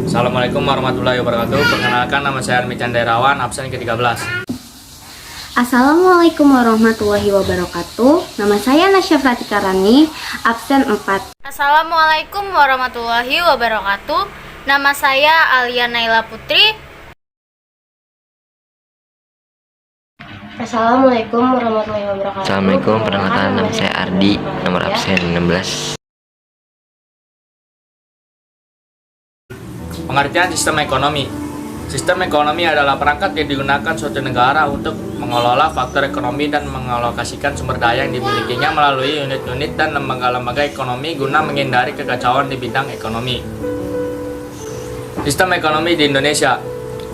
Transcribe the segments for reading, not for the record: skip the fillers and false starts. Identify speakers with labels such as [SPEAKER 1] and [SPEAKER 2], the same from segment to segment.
[SPEAKER 1] Assalamualaikum warahmatullahi wabarakatuh. Perkenalkan, nama saya Armi Canderawan, absen ke-13.
[SPEAKER 2] Assalamualaikum warahmatullahi wabarakatuh. Nama saya Nasya Fratika Rani, absen 4.
[SPEAKER 3] Assalamualaikum warahmatullahi wabarakatuh. Nama saya Alia Naila Putri.
[SPEAKER 4] Assalamualaikum warahmatullahi wabarakatuh.
[SPEAKER 5] Assalamualaikum, perkenalkan nama saya Ardi, nomor absen 16.
[SPEAKER 1] Pengertian sistem ekonomi. Sistem ekonomi adalah perangkat yang digunakan suatu negara untuk mengelola faktor ekonomi dan mengalokasikan sumber daya yang dimilikinya melalui unit-unit dan lembaga-lembaga ekonomi guna menghindari kekacauan di bidang ekonomi. Sistem ekonomi di Indonesia.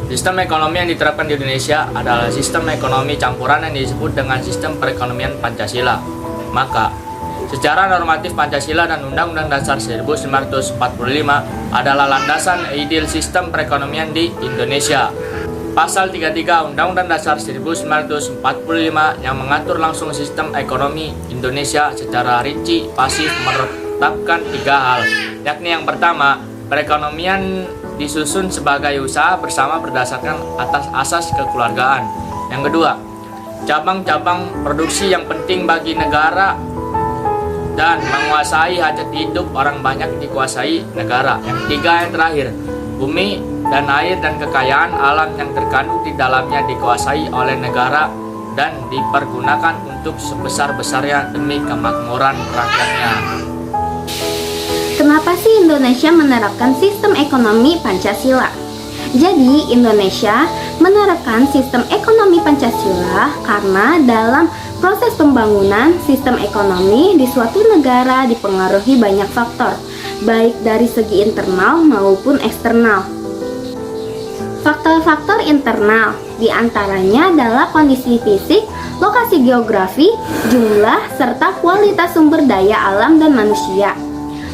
[SPEAKER 1] Sistem ekonomi yang diterapkan di Indonesia adalah sistem ekonomi campuran yang disebut dengan sistem perekonomian Pancasila. Maka, secara normatif Pancasila dan Undang-Undang Dasar 1945 adalah landasan ideal sistem perekonomian di Indonesia. Pasal 33 Undang-Undang Dasar 1945 yang mengatur langsung sistem ekonomi Indonesia secara rinci pasif menetapkan 3 hal, yakni yang pertama, perekonomian disusun sebagai usaha bersama berdasarkan atas asas kekeluargaan. Yang kedua, cabang-cabang produksi yang penting bagi negara dan menguasai hajat hidup orang banyak dikuasai negara. Yang ketiga, yang terakhir, bumi dan air dan kekayaan alam yang terkandung di dalamnya dikuasai oleh negara dan dipergunakan untuk sebesar-besarnya demi kemakmuran rakyatnya.
[SPEAKER 2] Kenapa sih Indonesia menerapkan sistem ekonomi Pancasila? Jadi, Indonesia menerapkan sistem ekonomi Pancasila karena dalam proses pembangunan sistem ekonomi di suatu negara dipengaruhi banyak faktor, baik dari segi internal maupun eksternal. Faktor-faktor internal diantaranya adalah kondisi fisik, lokasi geografi, jumlah, serta kualitas sumber daya alam dan manusia.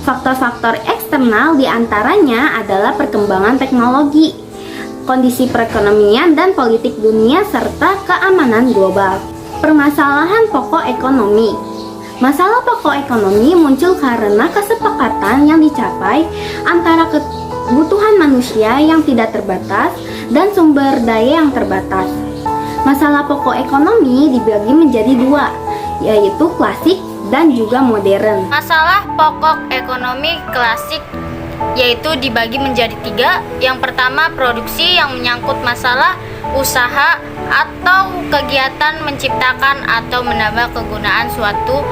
[SPEAKER 2] Faktor-faktor eksternal diantaranya adalah perkembangan teknologi, kondisi perekonomian dan politik dunia, serta keamanan global. Permasalahan pokok ekonomi. Masalah pokok ekonomi muncul karena kesepakatan yang dicapai antara kebutuhan manusia yang tidak terbatas dan sumber daya yang terbatas. Masalah pokok ekonomi dibagi menjadi 2, yaitu klasik dan juga modern.
[SPEAKER 3] Masalah pokok ekonomi klasik yaitu dibagi menjadi 3. Yang pertama, produksi yang menyangkut masalah usaha atau kegiatan menciptakan atau menambah kegunaan suatu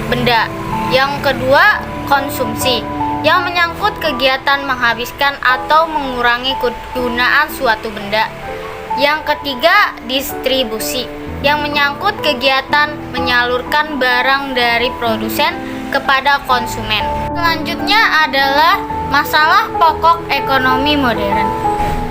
[SPEAKER 3] benda. Yang kedua, konsumsi yang menyangkut kegiatan menghabiskan atau mengurangi kegunaan suatu benda. Yang ketiga, distribusi yang menyangkut kegiatan menyalurkan barang dari produsen kepada konsumen. Selanjutnya adalah masalah pokok ekonomi modern.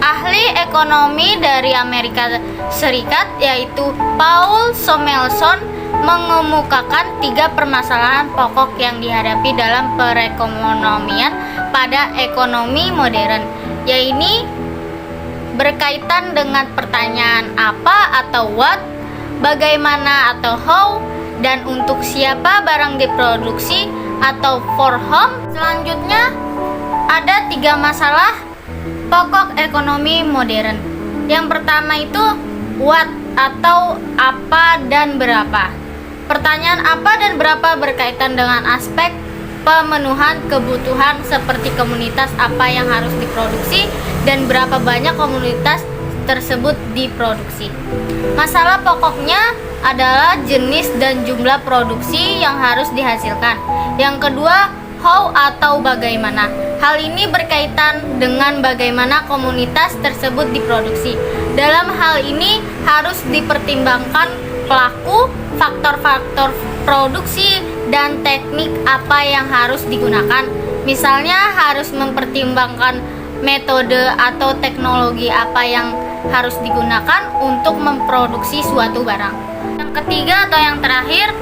[SPEAKER 3] Ahli ekonomi dari Amerika Serikat yaitu Paul Samuelson mengemukakan 3 permasalahan pokok yang dihadapi dalam perekonomian pada ekonomi modern, yaitu berkaitan dengan pertanyaan apa atau what, bagaimana atau how, dan untuk siapa barang diproduksi atau for whom. Selanjutnya ada 3 masalah pokok ekonomi modern. Yang pertama itu what atau apa dan berapa. Pertanyaan apa dan berapa berkaitan dengan aspek pemenuhan kebutuhan seperti komunitas apa yang harus diproduksi dan berapa banyak komunitas tersebut diproduksi. Masalah pokoknya adalah jenis dan jumlah produksi yang harus dihasilkan. Yang kedua, how atau bagaimana. Hal ini berkaitan dengan bagaimana komunitas tersebut diproduksi. Dalam hal ini harus dipertimbangkan pelaku, faktor-faktor produksi, dan teknik apa yang harus digunakan. Misalnya harus mempertimbangkan metode atau teknologi apa yang harus digunakan untuk memproduksi suatu barang. Yang ketiga atau yang terakhir,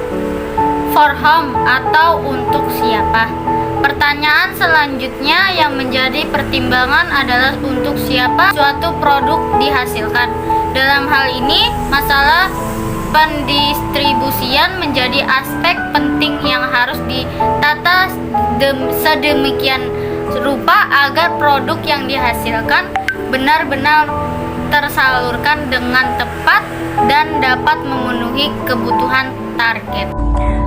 [SPEAKER 3] for whom atau untuk siapa. Pertanyaan selanjutnya yang menjadi pertimbangan adalah untuk siapa suatu produk dihasilkan. Dalam hal ini, masalah pendistribusian menjadi aspek penting yang harus ditata sedemikian serupa agar produk yang dihasilkan benar-benar tersalurkan dengan tepat dan dapat memenuhi kebutuhan target.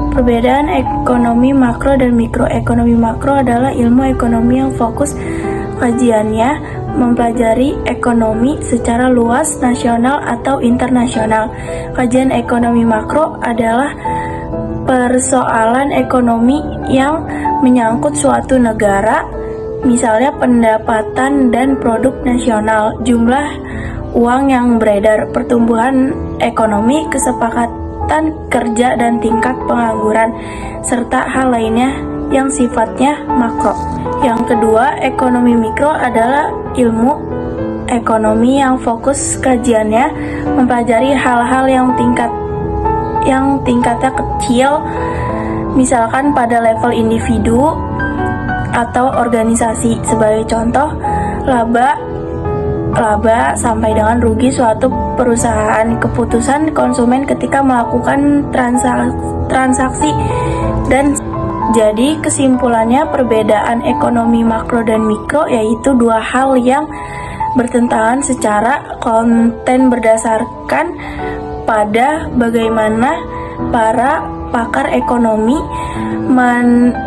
[SPEAKER 6] Perbedaan ekonomi makro dan mikroekonomi makro adalah ilmu ekonomi yang fokus kajiannya mempelajari ekonomi secara luas, nasional atau internasional. Kajian ekonomi makro adalah persoalan ekonomi yang menyangkut suatu negara, misalnya pendapatan dan produk nasional, jumlah uang yang beredar, pertumbuhan ekonomi, kesepakatan kerja dan tingkat pengangguran, serta hal lainnya yang sifatnya makro. Yang kedua, ekonomi mikro adalah ilmu ekonomi yang fokus kajiannya mempelajari hal-hal yang tingkatnya kecil, misalkan pada level individu atau organisasi. Sebagai contoh, laba sampai dengan rugi suatu perusahaan, keputusan konsumen ketika melakukan transaksi, dan jadi kesimpulannya perbedaan ekonomi makro dan mikro yaitu dua hal yang bertentangan secara konten berdasarkan pada bagaimana para pakar ekonomi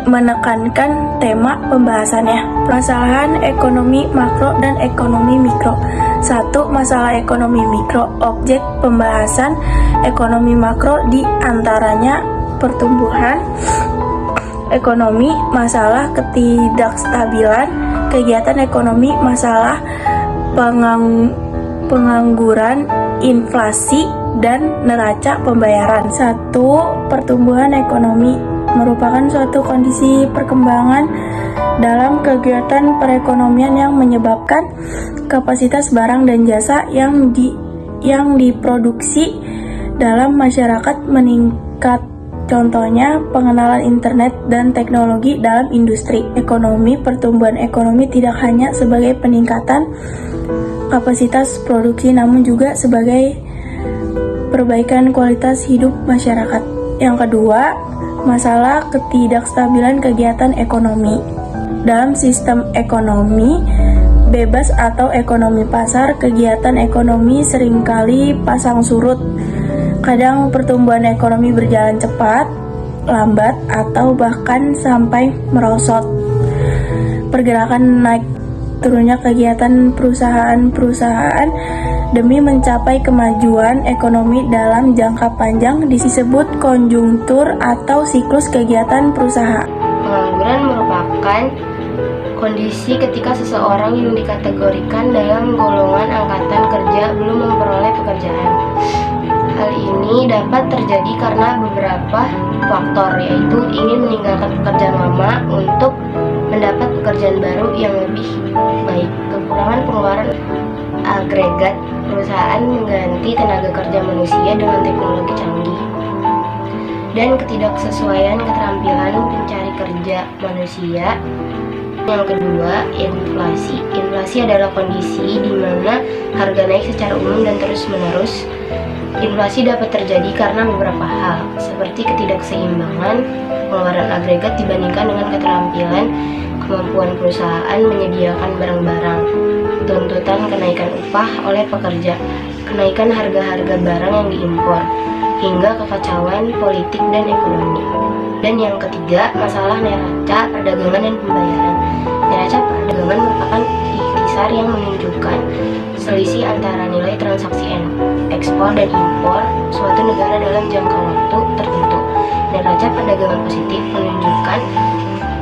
[SPEAKER 6] menekankan tema pembahasannya. Permasalahan ekonomi makro dan ekonomi mikro. 1. Masalah ekonomi mikro. Objek pembahasan ekonomi makro di antaranya pertumbuhan ekonomi, masalah ketidakstabilan kegiatan ekonomi, masalah pengangguran, inflasi, dan neraca pembayaran. 1. Pertumbuhan ekonomi merupakan suatu kondisi perkembangan dalam kegiatan perekonomian yang menyebabkan kapasitas barang dan jasa yang diproduksi dalam masyarakat meningkat. Contohnya, pengenalan internet dan teknologi dalam industri. Ekonomi, pertumbuhan ekonomi tidak hanya sebagai peningkatan kapasitas produksi, namun juga sebagai perbaikan kualitas hidup masyarakat. Yang kedua, masalah ketidakstabilan kegiatan ekonomi. Dalam sistem ekonomi bebas atau ekonomi pasar, kegiatan ekonomi seringkali pasang surut. Kadang pertumbuhan ekonomi berjalan cepat, lambat, atau bahkan sampai merosot. Pergerakan naik turunnya kegiatan perusahaan demi mencapai kemajuan ekonomi dalam jangka panjang disebut konjungtur atau siklus kegiatan perusahaan.
[SPEAKER 4] Pengangguran merupakan kondisi ketika seseorang yang dikategorikan dalam golongan angkatan kerja belum memperoleh pekerjaan. Hal ini dapat terjadi karena beberapa faktor, yaitu ingin meninggalkan pekerjaan lama untuk mendapat pekerjaan baru yang lebih baik, kekurangan pengeluaran agregat perusahaan mengganti tenaga kerja manusia dengan teknologi canggih, dan ketidaksesuaian keterampilan pencari kerja manusia. Yang kedua, inflasi. Inflasi adalah kondisi di mana harga naik secara umum dan terus-menerus. Inflasi dapat terjadi karena beberapa hal, seperti ketidakseimbangan pengeluaran agregat dibandingkan dengan keterampilan kemampuan perusahaan menyediakan barang-barang, tuntutan kenaikan upah oleh pekerja, kenaikan harga-harga barang yang diimpor, hingga kekacauan politik dan ekonomi. Dan yang ketiga, masalah neraca perdagangan dan pembayaran. Neraca perdagangan merupakan ikhtisar yang menunjukkan selisih antara nilai transaksi ekspor dan impor suatu negara dalam jangka waktu tertentu. Neraca perdagangan positif menunjukkan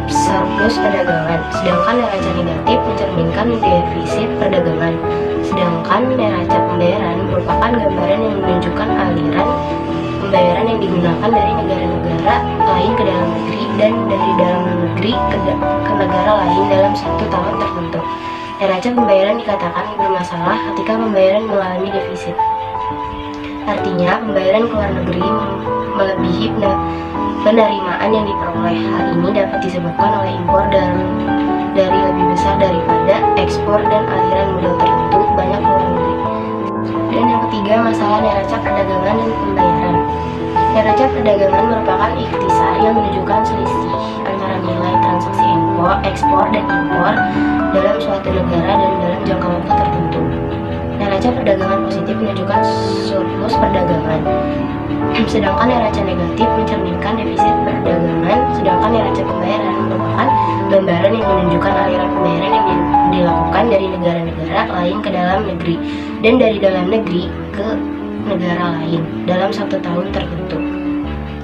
[SPEAKER 4] surplus perdagangan, sedangkan neraca negatif mencerminkan defisit perdagangan. Sedangkan neraca pembayaran merupakan gambaran yang menunjukkan aliran pembayaran yang digunakan dari negara-negara lain ke dalam negeri dan dari dalam negeri ke negara lain dalam satu tahun tertentu. Neraca pembayaran dikatakan bermasalah ketika pembayaran mengalami defisit. Artinya, pembayaran ke luar negeri melebihi penerimaan yang diperoleh. Hal ini dapat disebabkan oleh impor dari lebih besar daripada ekspor dan aliran modal tertentu banyak ke luar negeri. Dan yang ketiga, masalah neraca perdagangan dan pembayaran. Neraca perdagangan merupakan ikhtisar yang menunjukkan selisih antara nilai transaksi impor ekspor dan impor dalam suatu negara dan dalam jangka waktu tertentu. Neraca perdagangan positif menunjukkan surplus perdagangan, sedangkan neraca negatif mencerminkan defisit perdagangan, sedangkan neraca pembayaran merupakan gambaran yang menunjukkan aliran pembayaran yang dilakukan dari negara-negara lain ke dalam negeri dan dari dalam negeri ke negara lain dalam satu tahun tertentu.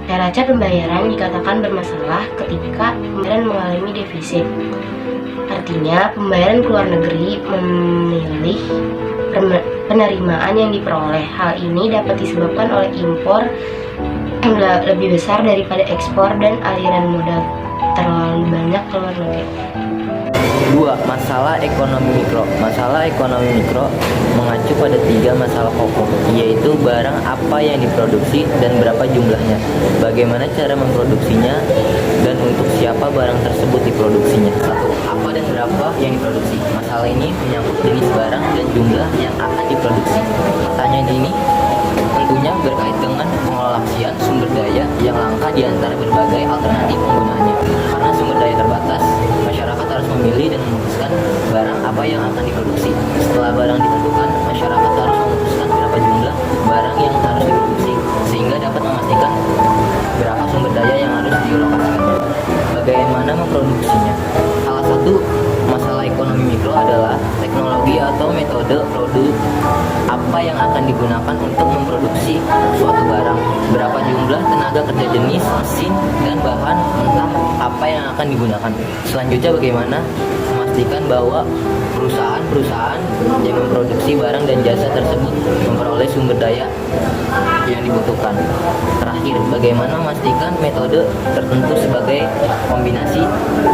[SPEAKER 4] Neraca pembayaran dikatakan bermasalah ketika pembayaran mengalami defisit. Artinya, pembayaran ke luar negeri memilih penerimaan yang diperoleh. Hal ini dapat disebabkan oleh impor lebih besar daripada ekspor dan aliran modal terlalu banyak ke luar negeri.
[SPEAKER 5] 2. Masalah ekonomi mikro. Masalah ekonomi mikro mengacu pada 3 masalah pokok, yaitu barang apa yang diproduksi dan berapa jumlahnya, bagaimana cara memproduksinya, dan untuk siapa barang tersebut diproduksinya. 1. Apa dan berapa yang diproduksi. Masalah ini menyangkut jenis barang dan jumlah yang akan diproduksi. Pertanyaan ini tentunya berkait dengan pengalokasian sumber daya yang langka di antara berbagai alternatif penggunaannya. Karena sumber daya terbatas, masyarakat harus memilih dan memutuskan barang apa yang akan diproduksi. Setelah barang ditentukan, masyarakat harus memutuskan berapa jumlah barang yang harus diproduksi, sehingga dapat memastikan berapa sumber daya yang harus dialokasikan. Bagaimana memproduksinya? Salah satu masalah ekonomi mikro adalah teknologi atau metode produk apa yang akan digunakan untuk memproduksi suatu barang, berapa jumlah tenaga kerja jenis, mesin, dan bahan mentah apa yang akan digunakan. Selanjutnya bagaimana memastikan bahwa perusahaan-perusahaan yang memproduksi barang dan jasa tersebut memperoleh sumber daya yang dibutuhkan. Terakhir, bagaimana memastikan metode tertentu sebagai kombinasi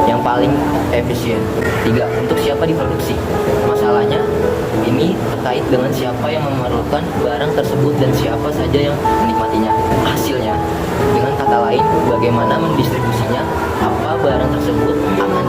[SPEAKER 5] yang paling efisien. 3. Untuk siapa diproduksi. Masalahnya ini terkait dengan siapa yang memerlukan barang tersebut dan siapa saja yang menikmatinya. Hasilnya, dengan kata lain, bagaimana mendistribusinya, apa barang tersebut akan